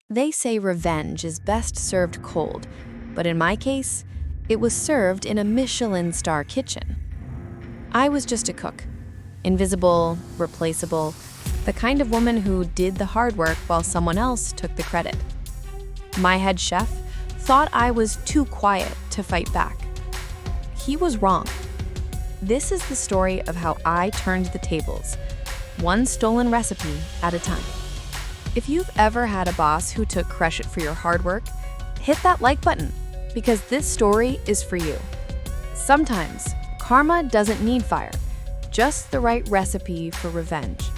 They say revenge is best served cold, but in my case, it was served in a Michelin star kitchen. I was just a cook, invisible, replaceable, the kind of woman who did the hard work while someone else took the credit. My head chef thought I was too quiet to fight back. He was wrong. This is the story of how I turned the tables, one stolen recipe at a time. If you've ever had a boss who took credit for your hard work, hit that like button, because this story is for you. Sometimes, karma doesn't need fire, just the right recipe for revenge.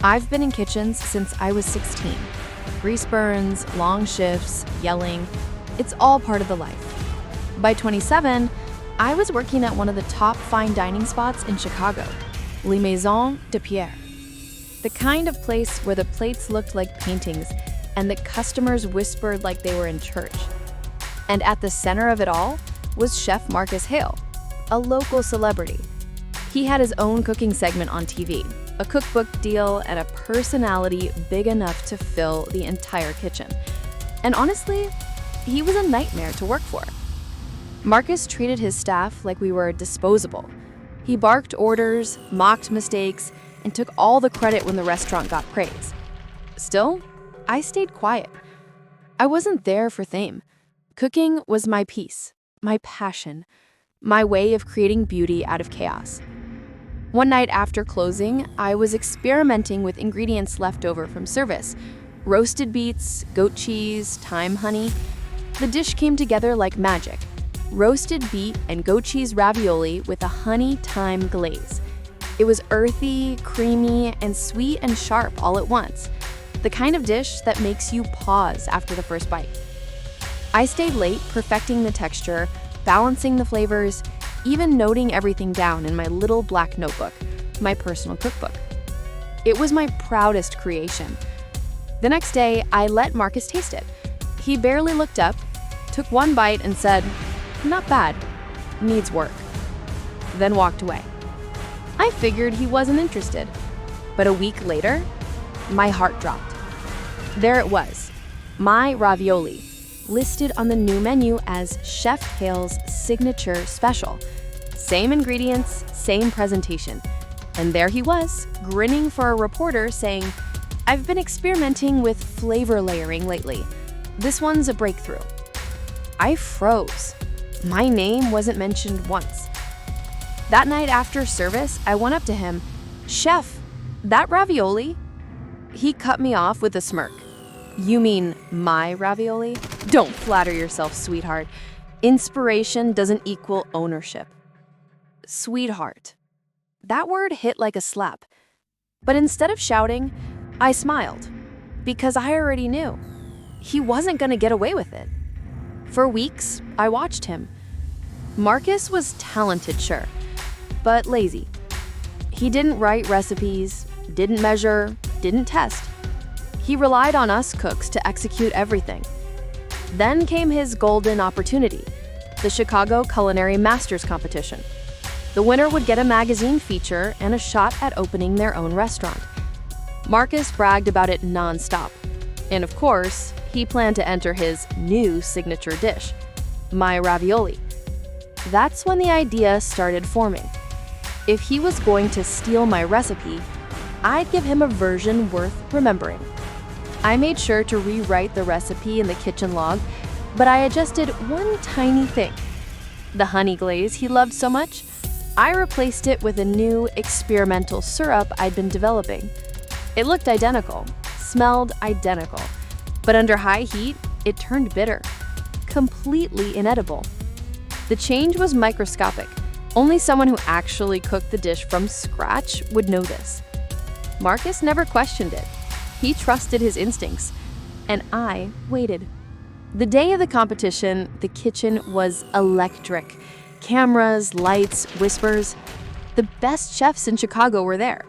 I've been in kitchens since I was 16. Grease burns, long shifts, yelling, it's all part of the life. By 27, I was working at one of the top fine dining spots in Chicago, Les Maisons de Pierre. The kind of place where the plates looked like paintings and the customers whispered like they were in church. And at the center of it all was Chef Marcus Hale, a local celebrity. He had his own cooking segment on TV, a cookbook deal, and a personality big enough to fill the entire kitchen. And honestly, he was a nightmare to work for. Marcus treated his staff like we were disposable. He barked orders, mocked mistakes, and took all the credit when the restaurant got praise. Still, I stayed quiet. I wasn't there for fame. Cooking was my peace, my passion, my way of creating beauty out of chaos. One night after closing, I was experimenting with ingredients left over from service. Roasted beets, goat cheese, thyme honey. The dish came together like magic. Roasted beet and goat cheese ravioli with a honey thyme glaze. It was earthy, creamy, and sweet and sharp all at once. The kind of dish that makes you pause after the first bite. I stayed late perfecting the texture, balancing the flavors, even noting everything down in my little black notebook, my personal cookbook. It was my proudest creation. The next day, I let Marcus taste it. He barely looked up, took one bite and said, "Not bad, needs work," then walked away. I figured he wasn't interested, but a week later, my heart dropped. There it was, my ravioli, listed on the new menu as Chef Hale's signature special. Same ingredients, same presentation. And there he was, grinning for a reporter saying, "I've been experimenting with flavor layering lately. This one's a breakthrough." I froze. My name wasn't mentioned once. That night after service, I went up to him, "Chef, that ravioli?" He cut me off with a smirk. "You mean my ravioli? Don't flatter yourself, sweetheart. Inspiration doesn't equal ownership." Sweetheart. That word hit like a slap. But instead of shouting, I smiled, because I already knew. He wasn't going to get away with it. For weeks, I watched him. Marcus was talented, sure, but lazy. He didn't write recipes, didn't measure, didn't test. He relied on us cooks to execute everything. Then came his golden opportunity, the Chicago Culinary Masters Competition. The winner would get a magazine feature and a shot at opening their own restaurant. Marcus bragged about it nonstop. And of course, he planned to enter his new signature dish, my ravioli. That's when the idea started forming. If he was going to steal my recipe, I'd give him a version worth remembering. I made sure to rewrite the recipe in the kitchen log, but I adjusted one tiny thing. The honey glaze he loved so much, I replaced it with a new experimental syrup I'd been developing. It looked identical, smelled identical, but under high heat, it turned bitter, completely inedible. The change was microscopic. Only someone who actually cooked the dish from scratch would know this. Marcus never questioned it. He trusted his instincts, and I waited. The day of the competition, the kitchen was electric. Cameras, lights, whispers. The best chefs in Chicago were there.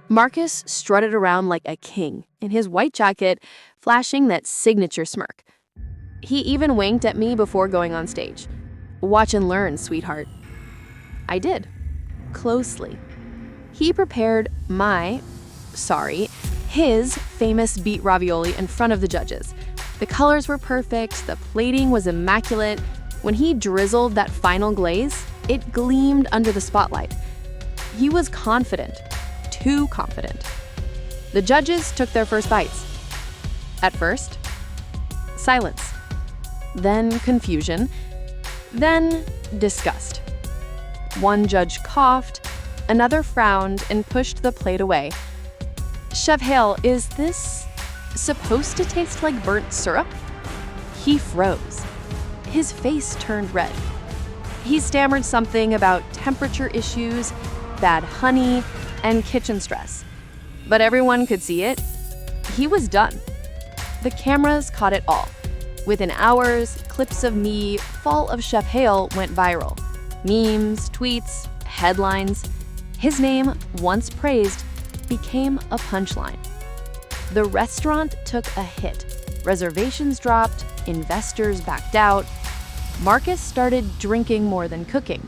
Marcus strutted around like a king in his white jacket, flashing that signature smirk. He even winked at me before going on stage. "Watch and learn, sweetheart." I did, closely. He prepared His famous beet ravioli in front of the judges. The colors were perfect, the plating was immaculate. When he drizzled that final glaze, it gleamed under the spotlight. He was confident, too confident. The judges took their first bites. At first, silence. Then confusion. Then disgust. One judge coughed, another frowned and pushed the plate away. "Chef Hale, is this supposed to taste like burnt syrup?" He froze. His face turned red. He stammered something about temperature issues, bad honey, and kitchen stress. But everyone could see it. He was done. The cameras caught it all. Within hours, clips of me, full of Chef Hale, went viral. Memes, tweets, headlines. His name, once praised, became a punchline. The restaurant took a hit. Reservations dropped, investors backed out. Marcus started drinking more than cooking.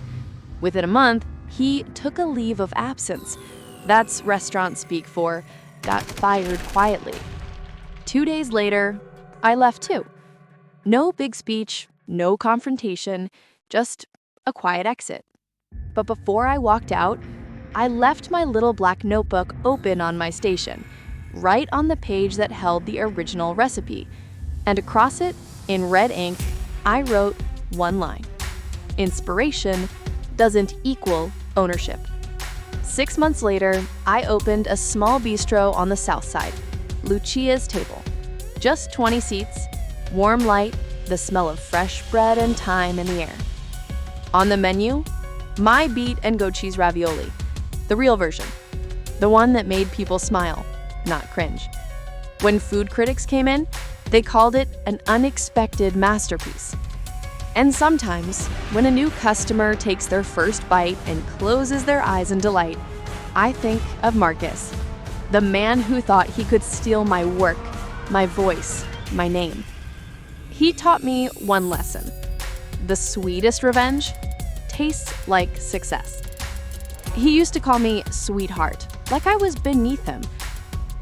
Within a month, he took a leave of absence. That's restaurant speak for got fired quietly. 2 days later, I left too. No big speech, no confrontation, just a quiet exit. But before I walked out, I left my little black notebook open on my station, right on the page that held the original recipe. And across it, in red ink, I wrote one line: inspiration doesn't equal ownership. 6 months later, I opened a small bistro on the south side, Lucia's Table. Just 20 seats, warm light, the smell of fresh bread and thyme in the air. On the menu, my beet and goat cheese ravioli, the real version, the one that made people smile, not cringe. When food critics came in, they called it an unexpected masterpiece. And sometimes, when a new customer takes their first bite and closes their eyes in delight, I think of Marcus, the man who thought he could steal my work, my voice, my name. He taught me one lesson: the sweetest revenge tastes like success. He used to call me sweetheart, like I was beneath him.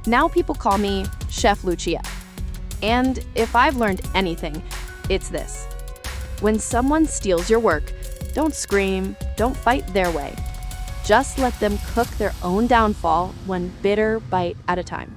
Now people call me Chef Lucia. And if I've learned anything, it's this: when someone steals your work, don't scream, don't fight their way. Just let them cook their own downfall one bitter bite at a time.